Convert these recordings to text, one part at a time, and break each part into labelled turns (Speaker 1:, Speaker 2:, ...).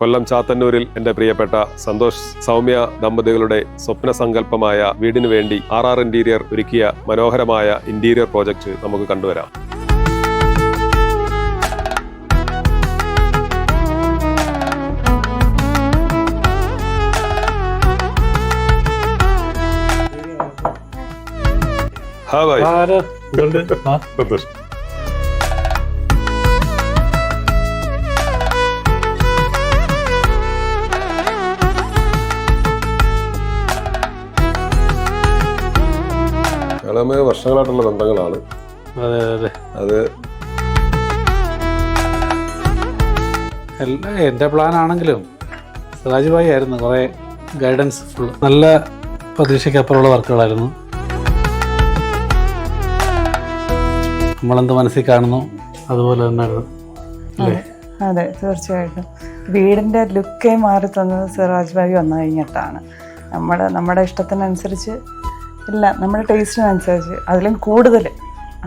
Speaker 1: കൊല്ലം ചാത്തന്നൂരിൽ എൻ്റെ പ്രിയപ്പെട്ട സന്തോഷ് സൗമ്യ ദമ്പതികളുടെ സ്വപ്ന സങ്കല്പമായ വീടിനു വേണ്ടി RR ഇന്റീരിയർ ഒരുക്കിയ മനോഹരമായ ഇന്റീരിയർ പ്രോജക്റ്റ് നമുക്ക് കണ്ടുവരാം. സന്തോഷ്. വർഷങ്ങളായിട്ടുള്ള ബന്ധങ്ങളാണ്. അത്
Speaker 2: എല്ലാം എൻ്റെ പ്ലാൻ ആണെങ്കിലും സിറാജ് ഭായി ആയിരുന്നു കുറേ ഗൈഡൻസ്. ഫുൾ നല്ല പ്രതീക്ഷയ്ക്കപ്പുറമുള്ള വർക്കുകളായിരുന്നു. നമ്മളെന്ത് മനസ്സിൽ കാണുന്നു അതുപോലെ തന്നെയായിരുന്നു.
Speaker 3: അതെ, തീർച്ചയായിട്ടും വീടിൻ്റെ ലുക്കേ മാറി തന്നത് സിറാജ് ഭായി വന്നു കഴിഞ്ഞിട്ടാണ്. നമ്മുടെ ഇഷ്ടത്തിനനുസരിച്ച് ഇല്ല, നമ്മുടെ ടേസ്റ്റിനനുസരിച്ച് അതിലും കൂടുതൽ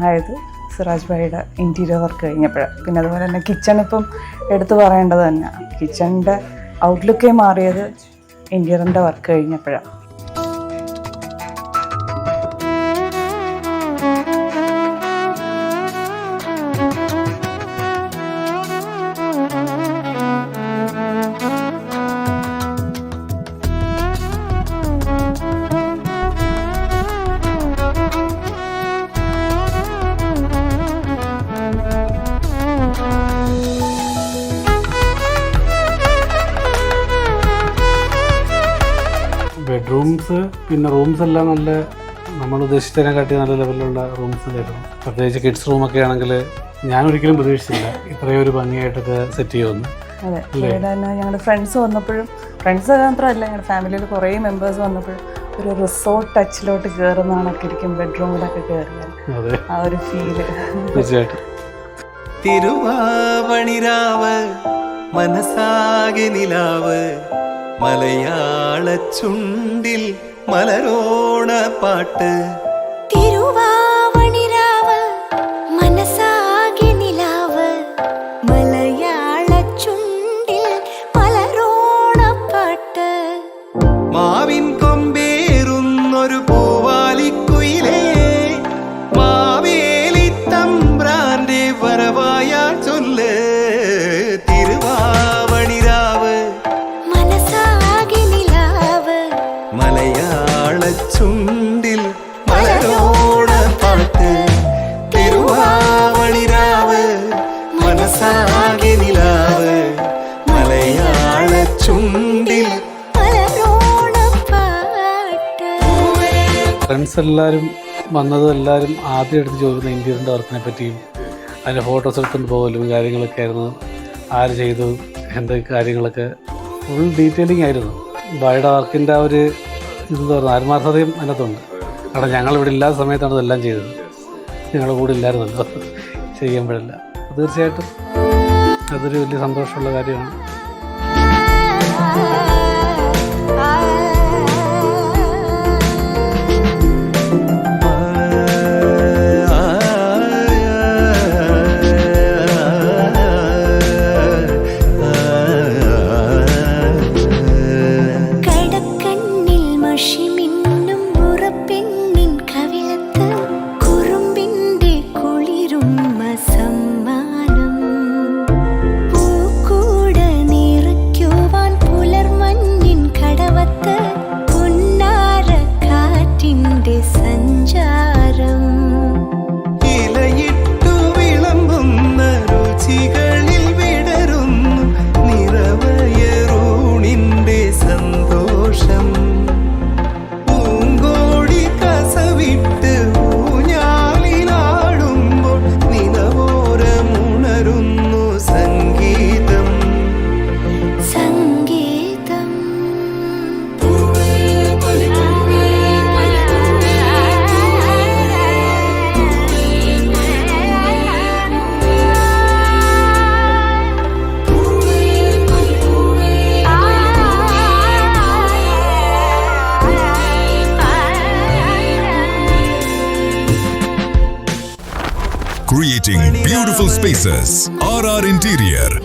Speaker 3: ആയത് സിറാജ് ഭായിയുടെ ഇൻറ്റീരിയർ വർക്ക് കഴിഞ്ഞപ്പോഴാണ്. പിന്നെ അതുപോലെ തന്നെ കിച്ചൺ ഇപ്പം എടുത്തു പറയേണ്ടത് തന്നെ, കിച്ചണിൻ്റെ ഔട്ട്ലുക്കേ മാറിയത് ഇൻറ്റീരിയറിൻ്റെ വർക്ക് കഴിഞ്ഞപ്പോഴാണ്.
Speaker 2: ബെഡ്റൂംസ് പിന്നെ റൂംസ് എല്ലാം നല്ല നമ്മൾ ഉദ്ദേശിച്ചതിനെക്കാട്ടി നല്ല ലെവലിലുള്ള റൂംസ് ആയിരുന്നു. പ്രത്യേകിച്ച് കിഡ്സ് റൂമൊക്കെ ആണെങ്കിൽ ഞാൻ ഒരിക്കലും പ്രതീക്ഷിച്ചില്ല ഇത്രയും ഒരു ഭംഗിയായിട്ടൊക്കെ സെറ്റ് ചെയ്യുമെന്ന്.
Speaker 3: അതെ, ഇവിടെ തന്നെ ഞങ്ങളുടെ ഫ്രണ്ട്സ് വന്നപ്പോഴും, ഫ്രണ്ട്സ് മാത്രമല്ല ഞങ്ങളുടെ ഫാമിലിയിൽ കുറേ മെമ്പേഴ്സ് വന്നപ്പോഴും ഒരു റിസോർട്ട് ടച്ചിലോട്ട് കയറുന്നതാണൊക്കെ ഇരിക്കും ബെഡ്റൂമിലൊക്കെ കയറിയാൽ ആ ഒരു ഫീല്.
Speaker 2: തീർച്ചയായിട്ടും.
Speaker 4: തിരുവാവണിരാവ് മനസാകെ നിലാവ് മലയാള ചുണ്ടിൽ മലരോണ പാട്ട്.
Speaker 5: തിരുവാവണിരാവ് മനസാകെ നിലാവ് മലയാള ചുണ്ടിൽ മലരോണ പാട്ട്.
Speaker 4: മാവിൻ കൊമ്പേറുന്നൊരു പൂവാലിക്കുയിലേ മാവേലി തമ്പ്രാന്റെ വരവായ ചൊല്ല്. തിരുവാവണിരാവ് മലയാള ചുണ്ടിൽ മലരോണ പാട്ട്. തിരുവാവണിരാവ് മനസാകെ നിലാവ് മലയാള ചുണ്ടിൽ മലരോണ പാട്ട്.
Speaker 2: ഫ്രണ്ട്സ് എല്ലാവരും വന്നത് എല്ലാവരും ആദ്യം എടുത്ത് ചോദിക്കുന്ന ഇന്റീരിയറിൻ്റെ വർക്കിനെ പറ്റിയും അതിൻ്റെ ഫോട്ടോസ് എടുത്തുകൊണ്ട് പോകലും കാര്യങ്ങളൊക്കെ ആയിരുന്നു. ആര് ചെയ്തു, എന്തൊക്കെ കാര്യങ്ങളൊക്കെ ഫുൾ ഡീറ്റെയിലിംഗ് ആയിരുന്നു. ഭായിയുടെ വർക്കിൻ്റെ ആ ഒരു ഇതെന്ന് പറഞ്ഞാൽ ആത്മാർത്ഥതയും അതിനകത്തുണ്ട്. കാരണം ഞങ്ങളിവിടെ ഇല്ലാത്ത സമയത്താണ് ഇതെല്ലാം ചെയ്തത്. ഞങ്ങളുടെ കൂടെ ഇല്ലായിരുന്നല്ലോ ചെയ്യുമ്പോഴല്ല. തീർച്ചയായിട്ടും അതൊരു വലിയ സന്തോഷമുള്ള കാര്യമാണ്.
Speaker 6: Creating beautiful spaces. RR Interior.